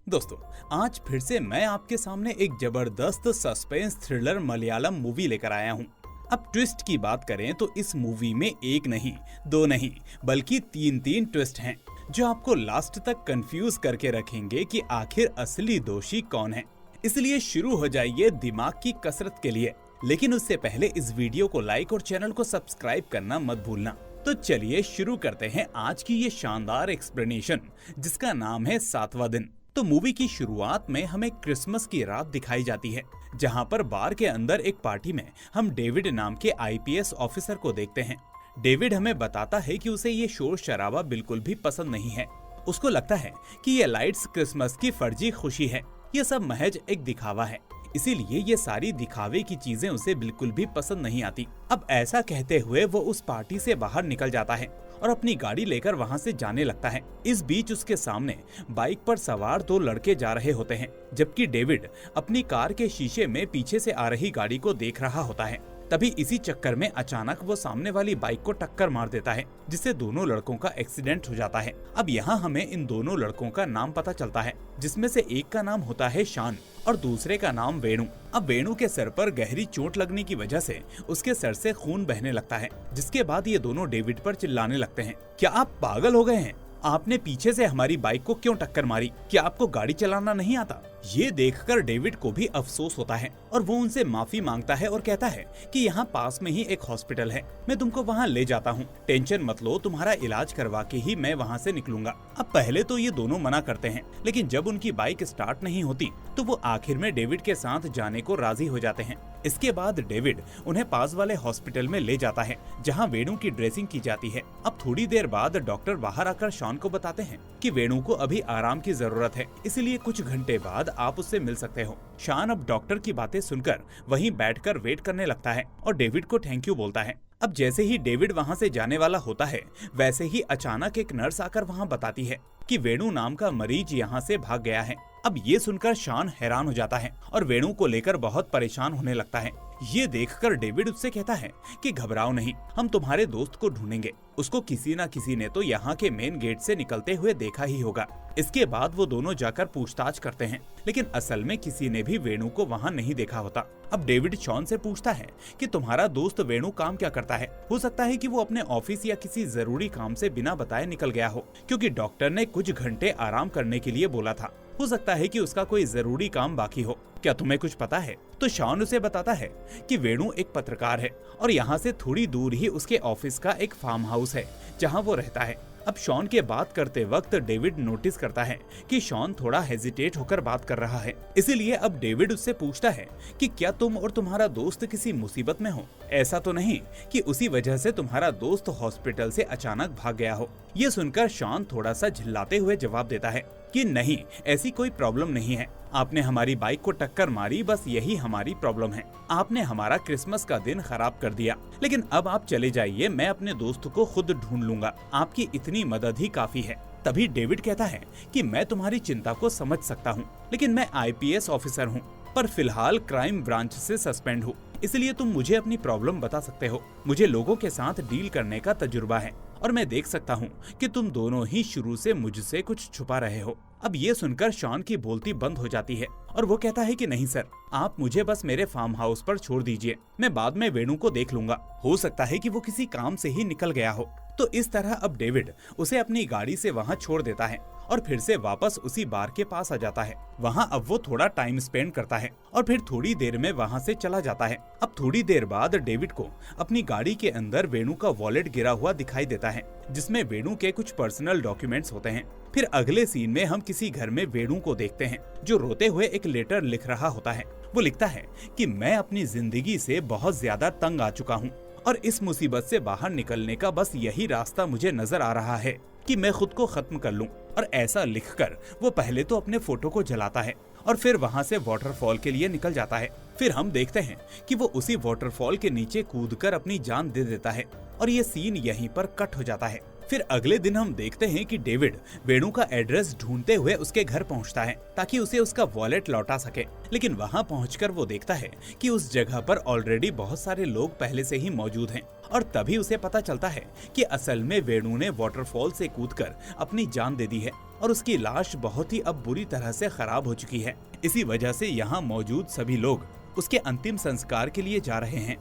दोस्तों, आज फिर से मैं आपके सामने एक जबरदस्त सस्पेंस थ्रिलर मलयालम मूवी लेकर आया हूँ। अब ट्विस्ट की बात करें तो इस मूवी में एक नहीं, दो नहीं, बल्कि तीन ट्विस्ट हैं, जो आपको लास्ट तक कंफ्यूज करके रखेंगे कि आखिर असली दोषी कौन है। इसलिए शुरू हो जाइए दिमाग की कसरत के लिए। लेकिन उससे पहले इस वीडियो को लाइक और चैनल को सब्सक्राइब करना मत भूलना। तो चलिए शुरू करते हैं आज की ये शानदार एक्सप्लेनेशन, जिसका नाम है 7वां दिन। तो मूवी की शुरुआत में हमें क्रिसमस की रात दिखाई जाती है, जहां पर बार के अंदर एक पार्टी में हम डेविड नाम के आईपीएस ऑफिसर को देखते हैं। डेविड हमें बताता है कि उसे ये शोर शराबा बिल्कुल भी पसंद नहीं है। उसको लगता है कि ये लाइट्स क्रिसमस की फर्जी खुशी है, ये सब महज एक दिखावा है। इसीलिए ये सारी दिखावे की चीजें उसे बिल्कुल भी पसंद नहीं आती। अब ऐसा कहते हुए वो उस पार्टी से बाहर निकल जाता है और अपनी गाड़ी लेकर वहां से जाने लगता है। इस बीच उसके सामने बाइक पर सवार दो लड़के जा रहे होते हैं, जबकि डेविड अपनी कार के शीशे में पीछे से आ रही गाड़ी को देख रहा होता है। तभी इसी चक्कर में अचानक वो सामने वाली बाइक को टक्कर मार देता है, जिससे दोनों लड़कों का एक्सीडेंट हो जाता है। अब यहाँ हमें इन दोनों लड़कों का नाम पता चलता है, जिसमें से एक का नाम होता है शान और दूसरे का नाम वेणु। अब वेणु के सर पर गहरी चोट लगने की वजह से उसके सर से खून बहने लगता है, जिसके बाद ये दोनों डेविड पर चिल्लाने लगते हैं, क्या आप पागल हो गए हैं? आपने पीछे से हमारी बाइक को क्यों टक्कर मारी? क्या आपको गाड़ी चलाना नहीं आता? ये देखकर डेविड को भी अफसोस होता है और वो उनसे माफी मांगता है और कहता है कि यहाँ पास में ही एक हॉस्पिटल है, मैं तुमको वहाँ ले जाता हूँ, टेंशन मत लो, तुम्हारा इलाज करवा के ही मैं वहाँ से निकलूंगा। अब पहले तो ये दोनों मना करते हैं, लेकिन जब उनकी बाइक स्टार्ट नहीं होती तो वो आखिर में डेविड के साथ जाने को राजी हो जाते हैं। इसके बाद डेविड उन्हें पास वाले हॉस्पिटल में ले जाता है, जहाँ वेणु की ड्रेसिंग की जाती है। अब थोड़ी देर बाद डॉक्टर बाहर आकर शॉन को बताते हैं कि वेणु को अभी आराम की जरूरत है, इसलिए कुछ घंटे बाद आप उससे मिल सकते हो। शॉन अब डॉक्टर की बातें सुनकर वहीं बैठकर वेट करने लगता है और डेविड को थैंक यू बोलता है। अब जैसे ही डेविड वहां से जाने वाला होता है, वैसे ही अचानक एक नर्स आकर वहां बताती है कि वेणु नाम का मरीज यहाँ से भाग गया है। अब ये सुनकर शॉन हैरान हो जाता है और वेणु को लेकर बहुत परेशान होने लगता है। ये देखकर डेविड उससे कहता है कि घबराओ नहीं, हम तुम्हारे दोस्त को ढूंढेंगे, उसको किसी न किसी ने तो यहाँ के मेन गेट से निकलते हुए देखा ही होगा। इसके बाद वो दोनों जाकर पूछताछ करते हैं, लेकिन असल में किसी ने भी वेणु को वहाँ नहीं देखा होता। अब डेविड शॉन से पूछता है कि तुम्हारा दोस्त वेणु काम क्या करता है? हो सकता है कि वो अपने ऑफिस या किसी जरूरी काम से बिना बताए निकल गया हो, क्योंकि डॉक्टर ने कुछ घंटे आराम करने के लिए बोला था। हो सकता है कि उसका कोई जरूरी काम बाकी हो, क्या तुम्हें कुछ पता है? तो शॉन उसे बताता है कि वेणु एक पत्रकार है और यहाँ से थोड़ी दूर ही उसके ऑफिस का एक फार्म हाउस है, जहाँ वो रहता है। अब शॉन के बात करते वक्त डेविड नोटिस करता है कि शॉन थोड़ा हेजिटेट होकर बात कर रहा है, इसीलिए अब डेविड उससे पूछता है कि क्या तुम और तुम्हारा दोस्त किसी मुसीबत में हो? ऐसा तो नहीं कि उसी वजह से तुम्हारा दोस्त हॉस्पिटल से अचानक भाग गया हो? ये सुनकर शॉन थोड़ा सा झिल्लाते हुए जवाब देता है कि नहीं, ऐसी कोई प्रॉब्लम नहीं है, आपने हमारी बाइक को टक्कर मारी, बस यही हमारी प्रॉब्लम है। आपने हमारा क्रिसमस का दिन खराब कर दिया, लेकिन अब आप चले जाइए, मैं अपने दोस्त को खुद ढूंढ लूंगा, आपकी इतनी मदद ही काफी है। तभी डेविड कहता है कि मैं तुम्हारी चिंता को समझ सकता हूँ, लेकिन मैं आईपीएस ऑफिसर हूँ, पर फिलहाल क्राइम ब्रांच से सस्पेंड हूँ, इसलिए तुम मुझे अपनी प्रॉब्लम बता सकते हो। मुझे लोगों के साथ डील करने का तजुर्बा है और मैं देख सकता हूँ कि तुम दोनों ही शुरू से मुझसे कुछ छुपा रहे हो। अब ये सुनकर शॉन की बोलती बंद हो जाती है और वो कहता है कि नहीं सर, आप मुझे बस मेरे फार्म हाउस पर छोड़ दीजिए, मैं बाद में वेणु को देख लूंगा, हो सकता है कि वो किसी काम से ही निकल गया हो। तो इस तरह अब डेविड उसे अपनी गाड़ी से वहाँ छोड़ देता है और फिर से वापस उसी बार के पास आ जाता है। वहाँ अब वो थोड़ा टाइम स्पेंड करता है और फिर थोड़ी देर में वहाँ से चला जाता है। अब थोड़ी देर बाद डेविड को अपनी गाड़ी के अंदर वेणु का वॉलेट गिरा हुआ दिखाई देता है, जिसमें वेणु के कुछ पर्सनल डॉक्यूमेंट्स होते हैं। फिर अगले सीन में हम किसी घर में वेणु को देखते हैं, जो रोते हुए एक लेटर लिख रहा होता है। वो लिखता है कि मैं अपनी जिंदगी से बहुत ज्यादा तंग आ चुका हूँ और इस मुसीबत से बाहर निकलने का बस यही रास्ता मुझे नजर आ रहा है कि मैं खुद को खत्म कर लूं। और ऐसा लिखकर वो पहले तो अपने फोटो को जलाता है और फिर वहां से वाटरफॉल के लिए निकल जाता है। फिर हम देखते हैं कि वो उसी वाटरफॉल के नीचे कूदकर अपनी जान दे देता है और ये सीन यहीं पर कट हो जाता है। फिर अगले दिन हम देखते हैं कि डेविड वेणु का एड्रेस ढूंढते हुए उसके घर पहुंचता है ताकि उसे उसका वॉलेट लौटा सके, लेकिन वहां पहुंचकर वो देखता है कि उस जगह पर ऑलरेडी बहुत सारे लोग पहले से ही मौजूद हैं और तभी उसे पता चलता है कि असल में वेणु ने वाटरफॉल से कूदकर अपनी जान दे दी है। और उसकी लाश बहुत ही अब बुरी तरह से खराब हो चुकी है। इसी वजह से यहाँ मौजूद सभी लोग उसके अंतिम संस्कार के लिए जा रहे हैं।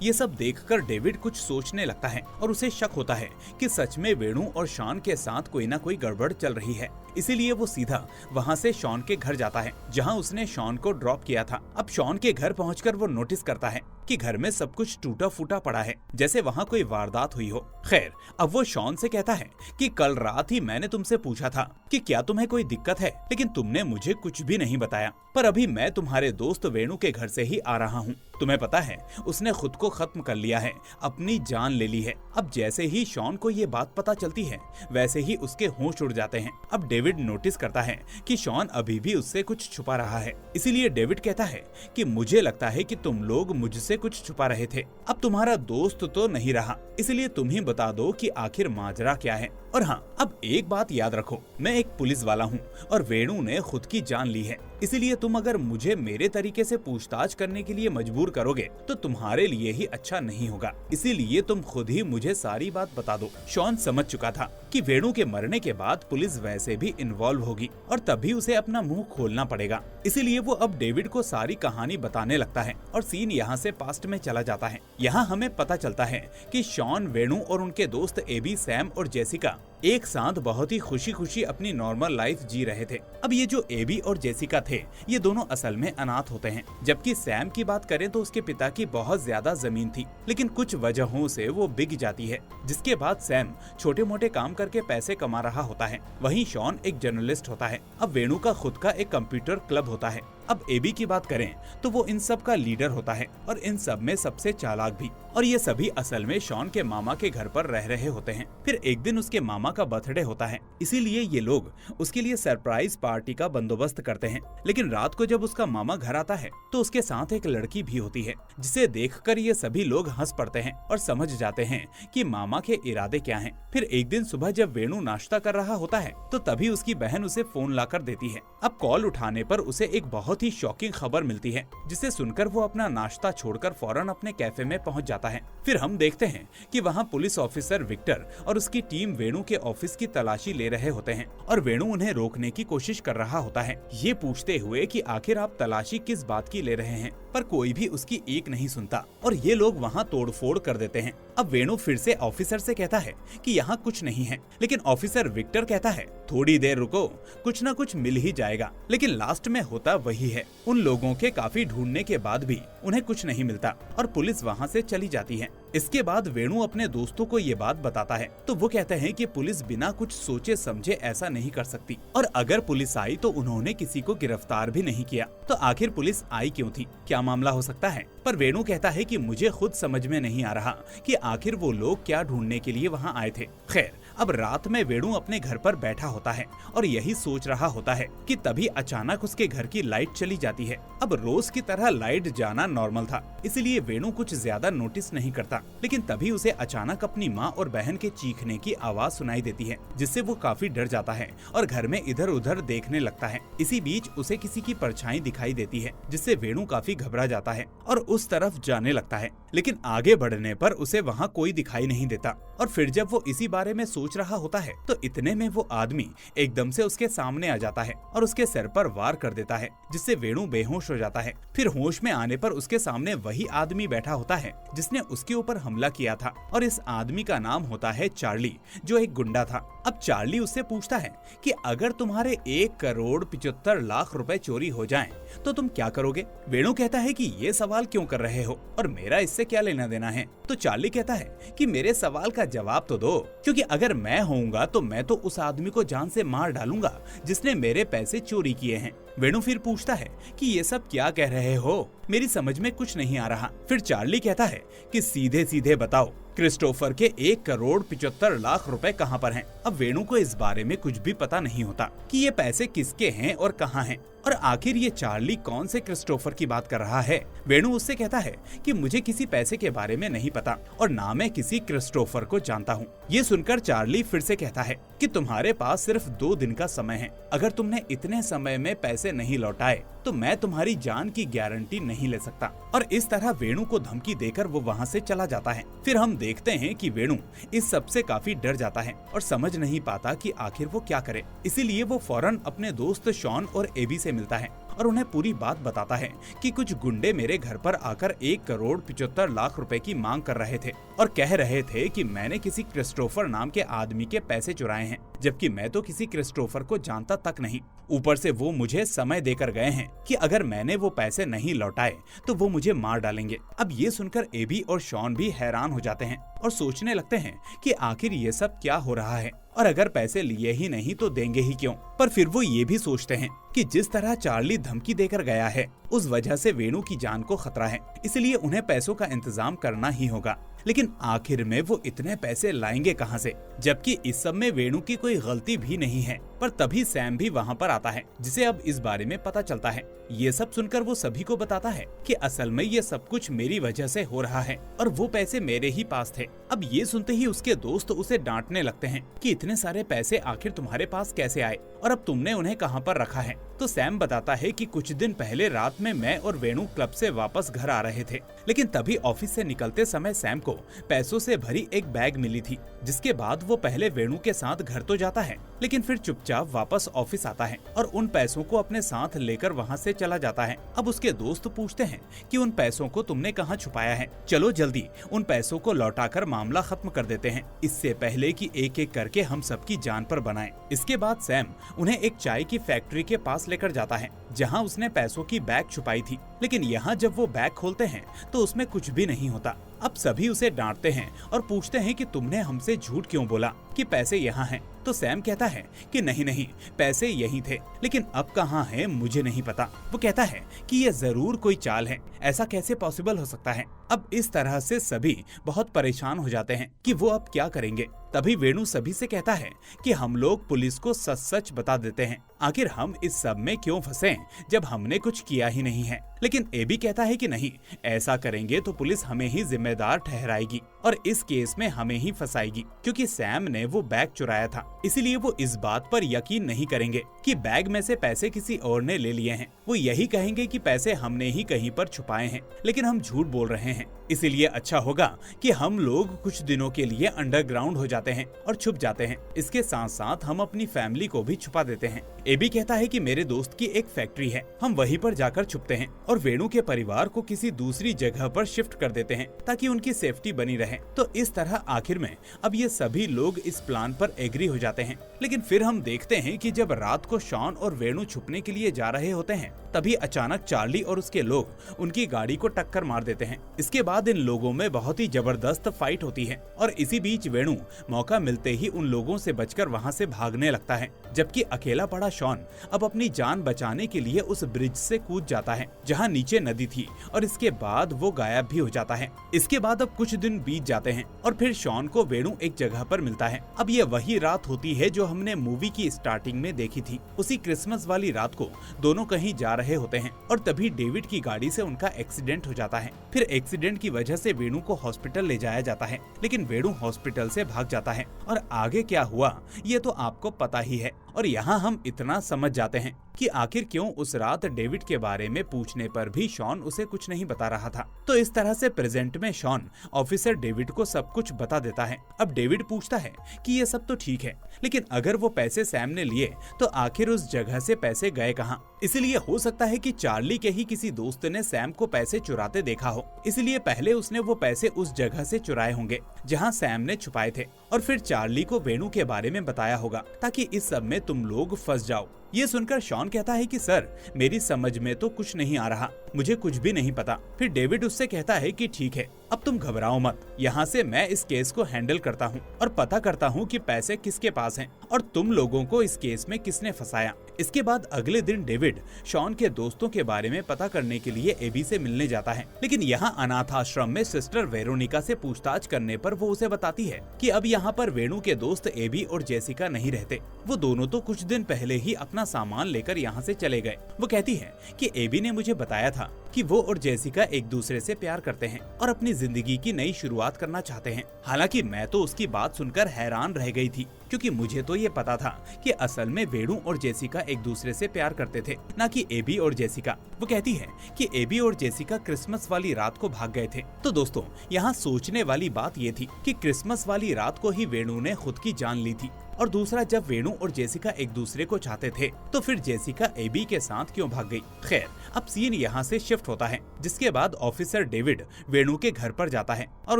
ये सब देखकर डेविड कुछ सोचने लगता है और उसे शक होता है कि सच में वेणु और शॉन के साथ कोई ना कोई गड़बड़ चल रही है। इसीलिए वो सीधा वहाँ से शॉन के घर जाता है जहाँ उसने शॉन को ड्रॉप किया था। अब शॉन के घर पहुंचकर वो नोटिस करता है कि घर में सब कुछ टूटा फूटा पड़ा है, जैसे वहाँ कोई वारदात हुई हो। खैर, अब वो शॉन से कहता है कि कल रात ही मैंने तुमसे पूछा था कि क्या तुम्हें कोई दिक्कत है, लेकिन तुमने मुझे कुछ भी नहीं बताया। पर अभी मैं तुम्हारे दोस्त वेणु के घर से ही आ रहा हूँ। तुम्हें पता है उसने खुद को खत्म कर लिया है, अपनी जान ले ली है। अब जैसे ही शॉन को ये बात पता चलती है वैसे ही उसके होश उड़ जाते हैं। अब डेविड नोटिस करता है कि शॉन अभी भी उससे कुछ छुपा रहा है। इसीलिए डेविड कहता है कि मुझे लगता है कि तुम लोग मुझसे कुछ छुपा रहे थे। अब तुम्हारा दोस्त तो नहीं रहा, इसलिए तुम ही बता दो कि आखिर माजरा क्या है। और हाँ, अब एक बात याद रखो, मैं एक पुलिस वाला हूँ और वेणु ने खुद की जान ली है। इसीलिए तुम अगर मुझे मेरे तरीके से पूछताछ करने के लिए मजबूर करोगे तो तुम्हारे लिए ही अच्छा नहीं होगा। इसीलिए तुम खुद ही मुझे सारी बात बता दो। शॉन समझ चुका था कि वेणु के मरने के बाद पुलिस वैसे भी इन्वॉल्व होगी और तभी उसे अपना मुंह खोलना पड़ेगा। इसीलिए वो अब डेविड को सारी कहानी बताने लगता है और सीन यहाँ से पास्ट में चला जाता है। यहाँ हमें पता चलता है कि शॉन, वेणु और उनके दोस्त एबी, सैम और जेसिका एक साथ बहुत ही खुशी खुशी अपनी नॉर्मल लाइफ जी रहे थे। अब ये जो एबी और जेसिका थे ये दोनों असल में अनाथ होते हैं। जबकि सैम की बात करें तो उसके पिता की बहुत ज्यादा जमीन थी, लेकिन कुछ वजहों से वो बिक जाती है, जिसके बाद सैम छोटे मोटे काम करके पैसे कमा रहा होता है। वहीं शॉन एक जर्नलिस्ट होता है। अब वेणु का खुद का एक कंप्यूटर क्लब होता है। अब एबी की बात करें तो वो इन सब का लीडर होता है और इन सब में सबसे चालाक भी। और ये सभी असल में शॉन के मामा के घर पर रह रहे होते हैं। फिर एक दिन उसके मामा का बर्थडे होता है, इसीलिए ये लोग उसके लिए सरप्राइज पार्टी का बंदोबस्त करते हैं। लेकिन रात को जब उसका मामा घर आता है तो उसके साथ एक लड़की भी होती है, जिसे देखकर ये सभी लोग हंस पड़ते हैं और समझ जाते हैं कि मामा के इरादे क्या हैं। फिर एक दिन सुबह जब वेणु नाश्ता कर रहा होता है तो तभी उसकी बहन उसे फोन लाकर देती है। अब कॉल उठाने पर उसे एक बहुत ही शॉकिंग खबर मिलती है, जिसे सुनकर वो अपना नाश्ता छोड़कर फौरन अपने कैफे में पहुंच जाता है। फिर हम देखते हैं कि वहां पुलिस ऑफिसर विक्टर और उसकी टीम वेणु के ऑफिस की तलाशी ले रहे होते हैं और वेणु उन्हें रोकने की कोशिश कर रहा होता है, ये पूछते हुए कि आखिर आप तलाशी किस बात की ले रहे हैं। पर कोई भी उसकी एक नहीं सुनता और ये लोग वहाँ तोड़फोड़ कर देते हैं। अब वेणु फिर से ऑफिसर से कहता है कि यहाँ कुछ नहीं है, लेकिन ऑफिसर विक्टर कहता है थोड़ी देर रुको, कुछ न कुछ मिल ही जाएगा। लेकिन लास्ट में होता वही है। उन लोगों के काफी ढूंढने के बाद भी उन्हें कुछ नहीं मिलता और पुलिस वहाँ से चली जाती है। इसके बाद वेणु अपने दोस्तों को ये बात बताता है तो वो कहते हैं कि पुलिस बिना कुछ सोचे समझे ऐसा नहीं कर सकती, और अगर पुलिस आई तो उन्होंने किसी को गिरफ्तार भी नहीं किया, तो आखिर पुलिस आई क्यों थी, क्या मामला हो सकता है। पर वेणु कहता है कि मुझे खुद समझ में नहीं आ रहा कि आखिर वो लोग क्या ढूंढने के लिए वहाँ आए थे। खैर, अब रात में वेणु अपने घर पर बैठा होता है और यही सोच रहा होता है कि तभी अचानक उसके घर की लाइट चली जाती है। अब रोज की तरह लाइट जाना नॉर्मल था, इसलिए वेणु कुछ ज्यादा नोटिस नहीं करता, लेकिन तभी उसे अचानक अपनी माँ और बहन के चीखने की आवाज सुनाई देती है, जिससे वो काफी डर जाता है और घर में इधर उधर देखने लगता है। इसी बीच उसे किसी की परछाई दिखाई देती है, जिससे वेणु काफी घबरा जाता है और उस तरफ जाने लगता है, लेकिन आगे बढ़ने पर उसे वहाँ कोई दिखाई नहीं देता। और फिर जब वो इसी बारे में सोच रहा होता है तो इतने में वो आदमी एकदम से उसके सामने आ जाता है और उसके सिर पर वार कर देता है, जिससे वेणु बेहोश हो जाता है। फिर होश में आने पर उसके सामने वही आदमी बैठा होता है जिसने उसके ऊपर हमला किया था, और इस आदमी का नाम होता है चार्ली, जो एक गुंडा था। अब चार्ली उससे पूछता है कि अगर तुम्हारे 1,75,00,000 रुपए चोरी हो जाएं, तो तुम क्या करोगे। वेणु कहता है कि ये सवाल क्यों कर रहे हो और मेरा इससे क्या लेना देना है। तो चार्ली कहता है कि मेरे सवाल का जवाब तो दो, क्योंकि अगर मैं होऊंगा तो मैं तो उस आदमी को जान से मार डालूंगा जिसने मेरे पैसे चोरी किए हैं। वेणु फिर पूछता है कि ये सब क्या कह रहे हो, मेरी समझ में कुछ नहीं आ रहा। फिर चार्ली कहता है कि सीधे सीधे बताओ क्रिस्टोफर के 1,75,00,000 रुपए कहाँ पर हैं। अब वेणु को इस बारे में कुछ भी पता नहीं होता कि ये पैसे किसके हैं और कहाँ हैं, और आखिर ये चार्ली कौन से क्रिस्टोफर की बात कर रहा है। वेणु उससे कहता है कि मुझे किसी पैसे के बारे में नहीं पता और ना मैं किसी क्रिस्टोफर को जानता हूँ। ये सुनकर चार्ली फिर से कहता है कि तुम्हारे पास सिर्फ 2 दिन का समय है, अगर तुमने इतने समय में पैसे पैसे नहीं लौटाए तो मैं तुम्हारी जान की गारंटी नहीं ले सकता। और इस तरह वेणु को धमकी देकर वो वहाँ से चला जाता है। फिर हम देखते हैं कि वेणु इस सब से काफी डर जाता है और समझ नहीं पाता कि आखिर वो क्या करे। इसीलिए वो फौरन अपने दोस्त शॉन और एबी से मिलता है और उन्हें पूरी बात बताता है कि कुछ गुंडे मेरे घर पर आकर 1,75,00,000 रुपए की मांग कर रहे थे और कह रहे थे कि मैंने किसी क्रिस्टोफर नाम के आदमी के पैसे चुराए हैं, जबकि मैं तो किसी क्रिस्टोफर को जानता तक नहीं। ऊपर से वो मुझे समय देकर गए हैं कि अगर मैंने वो पैसे नहीं लौटाए तो वो मुझे मार डालेंगे। अब ये सुनकर एबी और शॉन भी हैरान हो जाते हैं और सोचने लगते हैं कि आखिर ये सब क्या हो रहा है और अगर पैसे लिए ही नहीं तो देंगे ही क्यों। पर फिर वो ये भी सोचते हैं कि जिस तरह चार्ली धमकी देकर गया है उस वजह से वेणु की जान को खतरा है, इसलिए उन्हें पैसों का इंतजाम करना ही होगा। लेकिन आखिर में वो इतने पैसे लाएंगे कहां से, जबकि इस सब में वेणु की कोई गलती भी नहीं है। पर तभी सैम भी वहां पर आता है, जिसे अब इस बारे में पता चलता है। ये सब सुनकर वो सभी को बताता है कि असल में ये सब कुछ मेरी वजह से हो रहा है और वो पैसे मेरे ही पास थे। अब ये सुनते ही उसके दोस्त उसे डांटने लगते हैं कि इतने सारे पैसे आखिर तुम्हारे पास कैसे आए और अब तुमने उन्हें कहां पर रखा है। तो सैम बताता है कि कुछ दिन पहले रात में मैं और वेणु क्लब से वापस घर आ रहे थे, लेकिन तभी ऑफिस से निकलते समय सैम को पैसों से भरी एक बैग मिली थी, जिसके बाद वो पहले वेणु के साथ घर तो जाता है लेकिन फिर चुपचाप वापस ऑफिस आता है और उन पैसों को अपने साथ लेकर वहाँ से चला जाता है। अब उसके दोस्त पूछते हैं कि उन पैसों को तुमने कहाँ छुपाया है, चलो जल्दी उन पैसों को लौटाकर मामला खत्म कर देते हैं, इससे पहले कि एक एक करके हम सबकी जान पर बनाएं। इसके बाद सैम उन्हें एक चाय की फैक्ट्री के पास लेकर जाता है जहाँ उसने पैसों की बैग छुपाई थी, लेकिन यहाँ जब वो बैग खोलते हैं तो उसमें कुछ भी नहीं होता। अब सभी उसे डांटते हैं और पूछते हैं कि तुमने हमसे झूठ क्यों बोला कि पैसे यहाँ हैं। तो सैम कहता है कि नहीं पैसे यही थे, लेकिन अब कहाँ हैं मुझे नहीं पता। वो कहता है कि ये जरूर कोई चाल है, ऐसा कैसे पॉसिबल हो सकता है। अब इस तरह से सभी बहुत परेशान हो जाते हैं कि वो अब क्या करेंगे। तभी वेणु सभी से कहता है कि हम लोग पुलिस को सच सच बता देते हैं, आखिर हम इस सब में क्यों फंसे जब हमने कुछ किया ही नहीं है। लेकिन एबी कहता है कि नहीं, ऐसा करेंगे तो पुलिस हमें ही जिम्मेदार ठहराएगी और इस केस में हमें ही फंसाएगी, क्योंकि सैम ने वो बैग चुराया था, इसलिए वो इस बात पर यकीन नहीं करेंगे कि बैग में से पैसे किसी और ने ले लिए हैं। वो यही कहेंगे कि पैसे हमने ही कहीं पर छुपाए हैं, लेकिन हम झूठ बोल रहे हैं, इसीलिए अच्छा होगा कि हम लोग कुछ दिनों के लिए अंडरग्राउंड हो जाते हैं और छुप जाते हैं। इसके साथ साथ हम अपनी फैमिली को भी छुपा देते हैं। एबी कहता है कि मेरे दोस्त की एक फैक्ट्री है, हम वहीं पर जाकर छुपते हैं और वेणु के परिवार को किसी दूसरी जगह पर शिफ्ट कर देते हैं ताकि उनकी सेफ्टी बनी रहे। तो इस तरह आखिर में अब ये सभी लोग इस प्लान पर एग्री हो जाते हैं। लेकिन फिर हम देखते हैं कि जब रात को शॉन और वेणु छुपने के लिए जा रहे होते हैं, तभी अचानक चार्ली और उसके लोग उनकी गाड़ी को टक्कर मार देते हैं। इसके बाद इन लोगों में बहुत ही जबरदस्त फाइट होती है और इसी बीच वेणु मौका मिलते ही उन लोगों से बचकर वहां से भागने लगता है, जबकि अकेला पड़ा शॉन अब अपनी जान बचाने के लिए उस ब्रिज से कूद जाता है जहां नीचे नदी थी और इसके बाद वो गायब भी हो जाता है। इसके बाद अब कुछ दिन बीत जाते हैं और फिर शॉन को वेणु एक जगह पर मिलता है। अब ये वही रात होती है जो हमने मूवी की स्टार्टिंग में देखी थी। उसी क्रिसमस वाली रात को दोनों कहीं जा रहे होते हैं और तभी डेविड की गाड़ी से उनका एक्सीडेंट हो जाता है। फिर एक्सीडेंट की वजह से वेणु को हॉस्पिटल ले जाया जाता है, लेकिन वेणु हॉस्पिटल से भाग जाता है और आगे क्या हुआ ये तो आपको पता ही है। और यहाँ हम इतना समझ जाते हैं कि आखिर क्यों उस रात डेविड के बारे में पूछने पर भी शॉन उसे कुछ नहीं बता रहा था। तो इस तरह से प्रेजेंट में शॉन ऑफिसर डेविड को सब कुछ बता देता है। अब डेविड पूछता है कि ये सब तो ठीक है, लेकिन अगर वो पैसे सैम ने लिए तो आखिर उस जगह से पैसे गए कहाँ। इसलिए हो सकता है कि चार्ली के ही किसी दोस्त ने सैम को पैसे चुराते देखा हो, इसलिए पहले उसने वो पैसे उस जगह से चुराए होंगे जहाँ सैम ने छुपाए थे और फिर चार्ली को वेणु के बारे में बताया होगा ताकि इस सब में तुम लोग फंस जाओ। ये सुनकर शॉन कहता है कि सर मेरी समझ में तो कुछ नहीं आ रहा, मुझे कुछ भी नहीं पता। फिर डेविड उससे कहता है कि ठीक है, अब तुम घबराओ मत, यहाँ से मैं इस केस को हैंडल करता हूँ और पता करता हूँ कि पैसे किसके पास हैं और तुम लोगों को इस केस में किसने फंसाया। इसके बाद अगले दिन डेविड शॉन के दोस्तों के बारे में पता करने के लिए एबी से मिलने जाता है, लेकिन यहाँ अनाथ आश्रम में सिस्टर वेरोनिका से पूछताछ करने पर वो उसे बताती है कि अब यहाँ पर वेणु के दोस्त एबी और जेसिका नहीं रहते, वो दोनों तो कुछ दिन पहले ही अपना सामान लेकर यहाँ से चले गए। वो कहती है कि एबी ने मुझे बताया था कि वो और जेसिका एक दूसरे से प्यार करते हैं और अपनी जिंदगी की नई शुरुआत करना चाहते हैं। हालांकि मैं तो उसकी बात सुनकर हैरान रह गई थी, क्योंकि मुझे तो ये पता था कि असल में वेणु और जेसिका एक दूसरे से प्यार करते थे, न कि एबी और जेसिका। वो कहती है कि एबी और जेसिका क्रिसमस वाली रात को भाग गए थे। तो दोस्तों, यहाँ सोचने वाली बात ये थी कि क्रिसमस वाली रात को ही वेणु ने खुद की जान ली थी, और दूसरा, जब वेणु और जेसिका एक दूसरे को चाहते थे तो फिर जेसिका एबी के साथ क्यों भाग गई। खैर, अब सीन यहाँ से शिफ्ट होता है, जिसके बाद ऑफिसर डेविड वेणु के घर पर जाता है और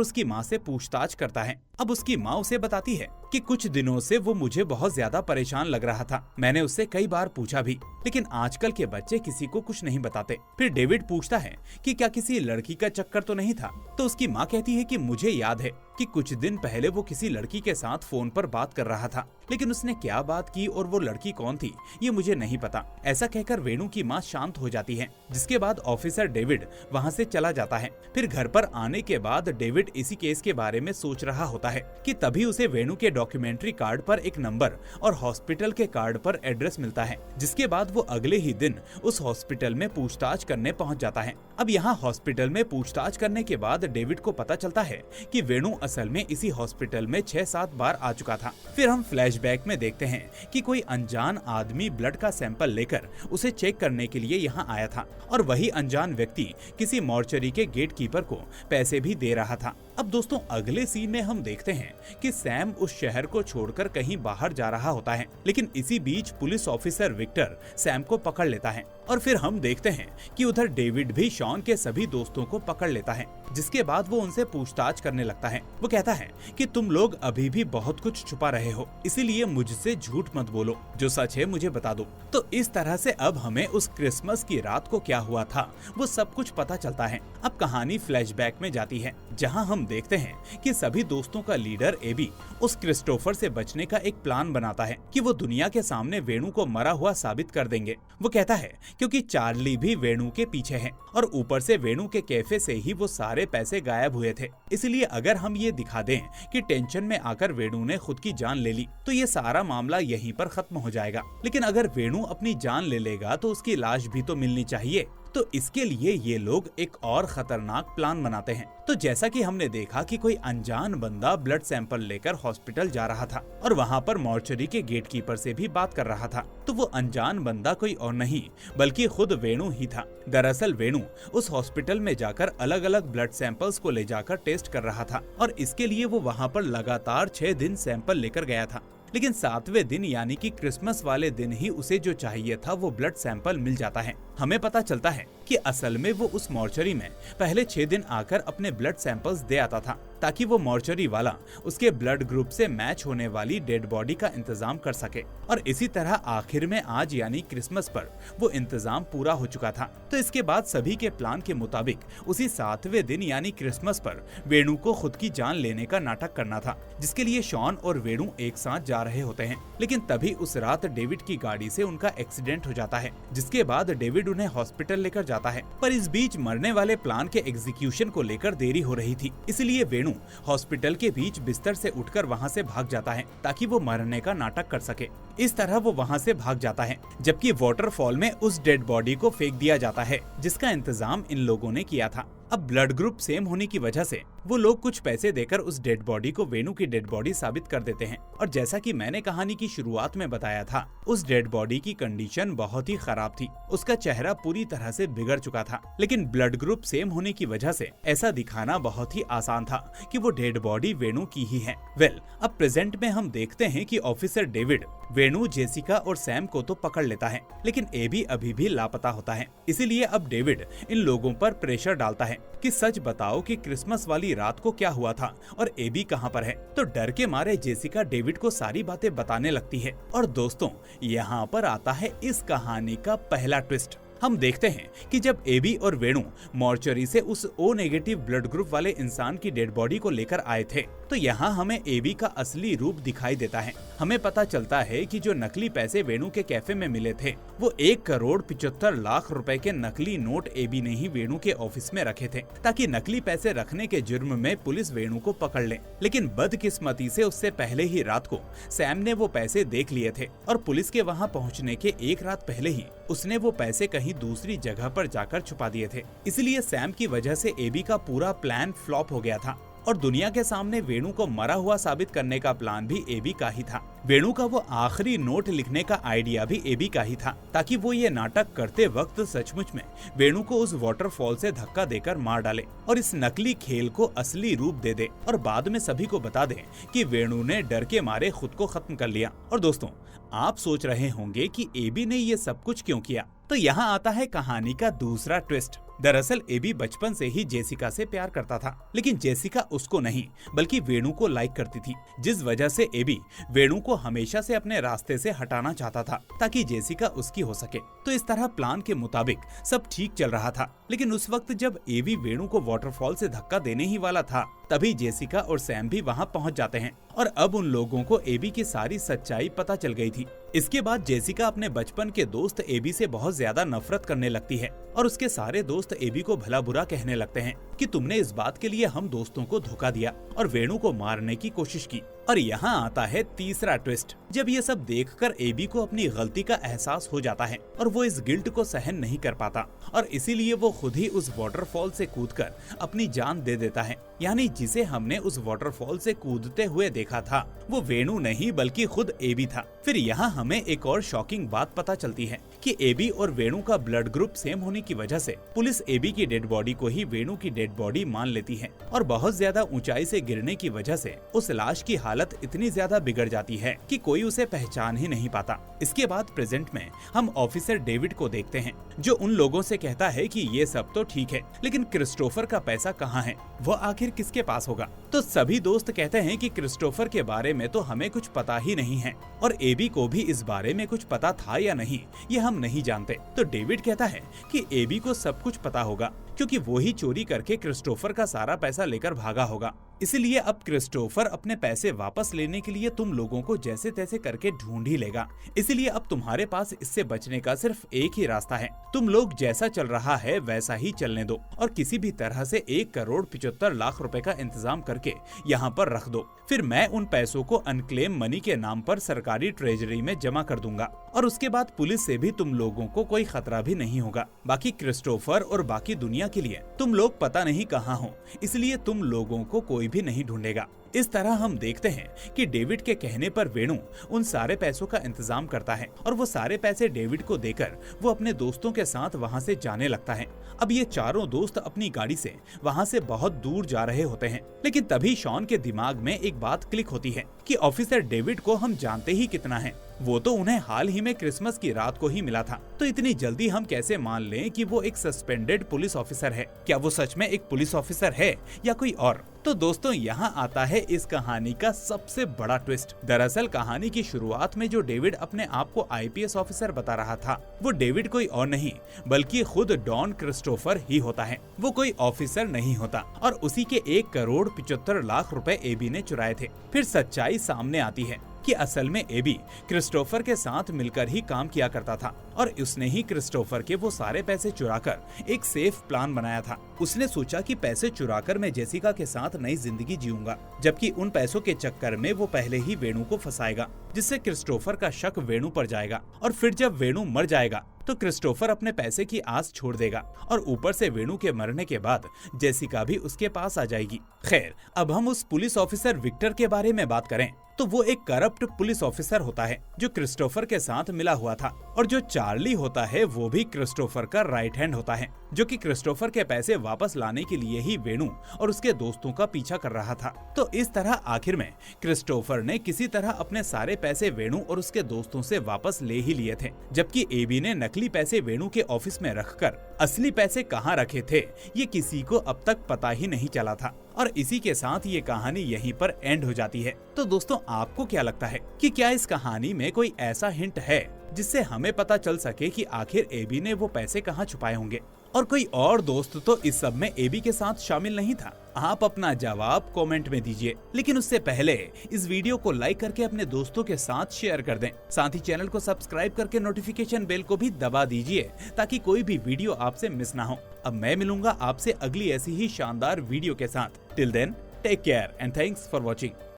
उसकी माँ से पूछताछ करता है। अब उसकी माँ उसे बताती है कि कुछ दिनों से वो मुझे बहुत ज्यादा परेशान लग रहा था। मैंने उससे कई बार पूछा भी, लेकिन आजकल के बच्चे किसी को कुछ नहीं बताते। फिर डेविड पूछता है कि क्या किसी लड़की का चक्कर तो नहीं था। तो उसकी माँ कहती है कि मुझे याद है कि कुछ दिन पहले वो किसी लड़की के साथ फोन पर बात कर रहा था, लेकिन उसने क्या बात की और वो लड़की कौन थी ये मुझे नहीं पता। ऐसा कहकर वेणु की माँ शांत हो जाती है, जिसके बाद ऑफिसर डेविड वहाँ से चला जाता है। फिर घर पर आने के बाद डेविड इसी केस के बारे में सोच रहा होता है कि तभी उसे वेणु के डॉक्यूमेंट्री कार्ड पर एक नंबर और हॉस्पिटल के कार्ड पर एड्रेस मिलता है, जिसके बाद वो अगले ही दिन उस हॉस्पिटल में पूछताछ करने पहुँच जाता है। अब यहाँ हॉस्पिटल में पूछताछ करने के बाद डेविड को पता चलता है कि वेणु असल में इसी हॉस्पिटल में 6-7 बार आ चुका था। फिर हम फ्लैशबैक में देखते हैं कि कोई अनजान आदमी ब्लड का सैंपल लेकर उसे चेक करने के लिए यहाँ आया था, और वही अनजान व्यक्ति किसी मॉर्चरी के गेट कीपर को पैसे भी दे रहा था। अब दोस्तों, अगले सीन में हम देखते हैं कि सैम उस शहर को छोड़कर कहीं बाहर जा रहा होता है, लेकिन इसी बीच पुलिस ऑफिसर विक्टर सैम को पकड़ लेता है। और फिर हम देखते हैं कि उधर डेविड भी शॉन के सभी दोस्तों को पकड़ लेता है, जिसके बाद वो उनसे पूछताछ करने लगता है। वो कहता है कि तुम लोग अभी भी बहुत कुछ छुपा रहे हो, इसीलिए मुझसे झूठ मत बोलो, जो सच है मुझे बता दो। तो इस तरह से अब हमें उस क्रिसमस की रात को क्या हुआ था वो सब कुछ पता चलता है। अब कहानी फ्लैशबैक में जाती है, जहां हम देखते हैं कि सभी दोस्तों का लीडर एबी उस क्रिस्टोफर से बचने का एक प्लान बनाता है कि वो दुनिया के सामने वेणु को मरा हुआ साबित कर देंगे। वो कहता है क्योंकि चार्ली भी वेणु के पीछे है, और ऊपर से वेणु के कैफे से ही वो सारे पैसे गायब हुए थे। इसलिए अगर हम ये दिखा दें कि टेंशन में आकर वेणु ने खुद की जान ले ली तो ये सारा मामला यहीं पर खत्म हो जाएगा। लेकिन अगर वेणु अपनी जान ले लेगा तो उसकी लाश भी तो मिलनी चाहिए। तो इसके लिए ये लोग एक और खतरनाक प्लान बनाते हैं। तो जैसा कि हमने देखा कि कोई अनजान बंदा ब्लड सैंपल लेकर हॉस्पिटल जा रहा था और वहाँ पर मॉर्चरी के गेटकीपर से भी बात कर रहा था, तो वो अनजान बंदा कोई और नहीं बल्कि खुद वेणु ही था। दरअसल वेणु उस हॉस्पिटल में जाकर अलग अलग ब्लड सैंपल्स को ले जाकर टेस्ट कर रहा था, और इसके लिए वो वहाँ पर लगातार 6 दिन सैंपल लेकर गया था। लेकिन 7वें दिन यानी कि क्रिसमस वाले दिन ही उसे जो चाहिए था वो ब्लड सैंपल मिल जाता है। हमें पता चलता है कि असल में वो उस मॉर्चरी में पहले 6 दिन आकर अपने ब्लड सैंपल्स दे आता था, ताकि वो मॉर्चरी वाला उसके ब्लड ग्रुप से मैच होने वाली डेड बॉडी का इंतजाम कर सके। और इसी तरह आखिर में आज यानी क्रिसमस पर वो इंतजाम पूरा हो चुका था। तो इसके बाद सभी के प्लान के मुताबिक उसी 7वें दिन यानी क्रिसमस पर वेणु को खुद की जान लेने का नाटक करना था, जिसके लिए शॉन और वेणु एक साथ जा रहे होते हैं। लेकिन तभी उस रात डेविड की गाड़ी से उनका एक्सीडेंट हो जाता है, जिसके बाद डेविड उन्हें हॉस्पिटल लेकर जाता है। पर इस बीच मरने वाले प्लान के एग्जीक्यूशन को लेकर देरी हो रही थी, इसलिए वेणु हॉस्पिटल के बीच बिस्तर से उठकर वहां से भाग जाता है ताकि वो मरने का नाटक कर सके। इस तरह वो वहां से भाग जाता है, जबकि वाटरफॉल में उस डेड बॉडी को फेंक दिया जाता है, जिसका इंतजाम इन लोगों ने किया था। अब ब्लड ग्रुप सेम होने की वजह से वो लोग कुछ पैसे देकर उस डेड बॉडी को वेणु की डेड बॉडी साबित कर देते हैं। और जैसा कि मैंने कहानी की शुरुआत में बताया था, उस डेड बॉडी की कंडीशन बहुत ही खराब थी, उसका चेहरा पूरी तरह से बिगड़ चुका था। लेकिन ब्लड ग्रुप सेम होने की वजह से ऐसा दिखाना बहुत ही आसान था कि वो डेड बॉडी वेणु की ही है। वेल, अब प्रेजेंट में हम देखते हैं कि ऑफिसर डेविड वेणु, जेसिका और सैम को तो पकड़ लेता है, लेकिन एबी अभी भी लापता होता है। इसीलिए अब डेविड इन लोगों पर प्रेशर डालता है कि सच बताओ कि क्रिसमस वाली रात को क्या हुआ था और एबी कहां पर है। तो डर के मारे जेसिका डेविड को सारी बातें बताने लगती है। और दोस्तों, यहाँ पर आता है इस कहानी का पहला ट्विस्ट। हम देखते हैं कि जब एबी और वेणु मॉर्चरी से उस ओ नेगेटिव ब्लड ग्रुप वाले इंसान की डेड बॉडी को लेकर आए थे, तो यहाँ हमें एबी का असली रूप दिखाई देता है। हमें पता चलता है कि जो नकली पैसे वेणु के कैफे में मिले थे वो 1,75,00,000 रुपए के नकली नोट एबी ने ही वेणु के ऑफिस में रखे थे, ताकि नकली पैसे रखने के जुर्म में पुलिस वेणु को पकड़ ले। लेकिन बदकिस्मती से उससे पहले ही रात को सैम ने वो पैसे देख लिए थे, और पुलिस के वहाँ पहुँचने के एक रात पहले ही उसने वो पैसे कहीं कहीं दूसरी जगह पर जाकर छुपा दिए थे। इसलिए सैम की वजह से एबी का पूरा प्लान फ्लॉप हो गया था और दुनिया के सामने वेणु को मरा हुआ साबित करने का प्लान भी एबी का ही था। वेणु का वो आखिरी नोट लिखने का आइडिया भी एबी का ही था, ताकि वो ये नाटक करते वक्त सचमुच में वेणु को उस वाटरफॉल से धक्का देकर मार डाले और इस नकली खेल को असली रूप दे दे और बाद में सभी को बता दे कि वेणु ने डर के मारे खुद को खत्म कर लिया। और दोस्तों, आप सोच रहे होंगे कि एबी ने ये सब कुछ क्यों किया, तो यहाँ आता है कहानी का दूसरा ट्विस्ट। दरअसल एबी बचपन से ही जेसिका से प्यार करता था, लेकिन जेसिका उसको नहीं बल्कि वेणु को लाइक करती थी, जिस वजह से एबी वेणु को हमेशा से अपने रास्ते से हटाना चाहता था ताकि जेसिका उसकी हो सके। तो इस तरह प्लान के मुताबिक सब ठीक चल रहा था, लेकिन उस वक्त जब एबी वेणु को वाटरफॉल से धक्का देने ही वाला था, तभी जेसिका और सैम भी वहाँ पहुँच जाते हैं और अब उन लोगों को एबी की सारी सच्चाई पता चल गई थी। इसके बाद जेसिका अपने बचपन के दोस्त एबी से बहुत ज्यादा नफरत करने लगती है और उसके सारे दोस्त एबी को भला बुरा कहने लगते हैं कि तुमने इस बात के लिए हम दोस्तों को धोखा दिया और वेणु को मारने की कोशिश की। और यहाँ आता है तीसरा ट्विस्ट। जब ये सब देखकर एबी को अपनी गलती का एहसास हो जाता है और वो इस गिल्ट को सहन नहीं कर पाता और इसीलिए वो खुद ही उस वाटरफॉल से कूदकर अपनी जान दे देता है। यानी जिसे हमने उस वाटरफॉल से कूदते हुए देखा था वो वेणु नहीं बल्कि खुद एबी था। फिर यहाँ हमें एक और शॉकिंग बात पता चलती है कि एबी और वेणु का ब्लड ग्रुप सेम होने की वजह से पुलिस एबी की डेड बॉडी को ही वेणु की डेड बॉडी मान लेती है और बहुत ज्यादा ऊंचाई से गिरने की वजह से उस लाश की हालत इतनी ज्यादा बिगड़ जाती है कि कोई उसे पहचान ही नहीं पाता। इसके बाद प्रेजेंट में हम ऑफिसर डेविड को देखते हैं, जो उन लोगों से कहता है कि ये सब तो ठीक है, लेकिन क्रिस्टोफर का पैसा कहाँ है, वो आखिर किसके पास होगा। तो सभी दोस्त कहते हैं कि क्रिस्टोफर के बारे में तो हमें कुछ पता ही नहीं है और एबी को भी इस बारे में कुछ पता था या नहीं ये हम नहीं जानते। तो डेविड कहता है कि एबी को सब कुछ पता होगा क्योंकि वो ही चोरी करके क्रिस्टोफर का सारा पैसा लेकर भागा होगा। इसलिए अब क्रिस्टोफर अपने पैसे वापस लेने के लिए तुम लोगों को जैसे तैसे करके ढूंढ ही लेगा। इसलिए अब तुम्हारे पास इससे बचने का सिर्फ एक ही रास्ता है, तुम लोग जैसा चल रहा है वैसा ही चलने दो और किसी भी तरह से 1,75,00,000 रुपए का इंतजाम करके यहाँ पर रख दो। फिर मैं उन पैसों को अनक्लेम मनी के नाम पर सरकारी ट्रेजरी में जमा कर दूंगा और उसके बाद पुलिस से भी तुम लोगों को कोई खतरा भी नहीं होगा। बाकी क्रिस्टोफर और बाकी दुनिया के लिए तुम लोग पता नहीं कहाँ हो, इसलिए तुम लोगों को कोई भी नहीं ढूंढेगा। इस तरह हम देखते हैं कि डेविड के कहने पर वेणु उन सारे पैसों का इंतजाम करता है और वो सारे पैसे डेविड को देकर वो अपने दोस्तों के साथ वहाँ से जाने लगता है। अब ये चारों दोस्त अपनी गाड़ी से वहाँ से बहुत दूर जा रहे होते हैं, लेकिन तभी शॉन के दिमाग में एक बात क्लिक होती है कि ऑफिसर डेविड को हम जानते ही कितना है, वो तो उन्हें हाल ही में क्रिसमस की रात को ही मिला था, तो इतनी जल्दी हम कैसे मान लें कि वो एक सस्पेंडेड पुलिस ऑफिसर है। क्या वो सच में एक पुलिस ऑफिसर है या कोई और? तो दोस्तों, यहाँ आता है इस कहानी का सबसे बड़ा ट्विस्ट। दरअसल कहानी की शुरुआत में जो डेविड अपने आप को आईपीएस ऑफिसर बता रहा था, वो डेविड कोई और नहीं बल्कि खुद डॉन क्रिस्टोफर ही होता है। वो कोई ऑफिसर नहीं होता और उसी के 1,75,00,000 रुपए एबी ने चुराए थे। फिर सच्चाई सामने आती है कि असल में एबी क्रिस्टोफर के साथ मिलकर ही काम किया करता था और उसने ही क्रिस्टोफर के वो सारे पैसे चुराकर एक सेफ प्लान बनाया था। उसने सोचा कि पैसे चुराकर मैं जेसिका के साथ नई जिंदगी जीऊंगा, जबकि उन पैसों के चक्कर में वो पहले ही वेणु को फंसाएगा, जिससे क्रिस्टोफर का शक वेणु पर जाएगा और फिर जब वेणु मर जाएगा तो क्रिस्टोफर अपने पैसे की आस छोड़ देगा और ऊपर से वेणु के मरने के बाद जेसिका भी उसके पास आ जाएगी। खैर, अब हम उस पुलिस ऑफिसर विक्टर के बारे में बात करें तो वो एक करप्ट पुलिस ऑफिसर होता है जो क्रिस्टोफर के साथ मिला हुआ था, और जो चार्ली होता है वो भी क्रिस्टोफर का राइट हैंड होता है, जो कि क्रिस्टोफर के पैसे वापस लाने के लिए ही वेणु और उसके दोस्तों का पीछा कर रहा था। तो इस तरह आखिर में क्रिस्टोफर ने किसी तरह अपने सारे पैसे वेणु और उसके दोस्तों से वापस ले ही लिए थे, जबकि एबी ने नकली पैसे वेणु के ऑफिस में रखकर असली पैसे कहाँ रखे थे ये किसी को अब तक पता ही नहीं चला था। और इसी के साथ ये कहानी यहीं पर एंड हो जाती है। तो दोस्तों, आपको क्या लगता है कि क्या इस कहानी में कोई ऐसा हिंट है जिससे हमें पता चल सके कि आखिर एबी ने वो पैसे कहाँ छुपाए होंगे? और कोई और दोस्त तो इस सब में एबी के साथ शामिल नहीं था? आप अपना जवाब कमेंट में दीजिए, लेकिन उससे पहले इस वीडियो को लाइक करके अपने दोस्तों के साथ शेयर कर दें। साथ ही चैनल को सब्सक्राइब करके नोटिफिकेशन बेल को भी दबा दीजिए ताकि कोई भी वीडियो आपसे मिस ना हो। अब मैं मिलूंगा आपसे अगली ऐसी ही शानदार वीडियो के साथ। Till then, take care and thanks for watching.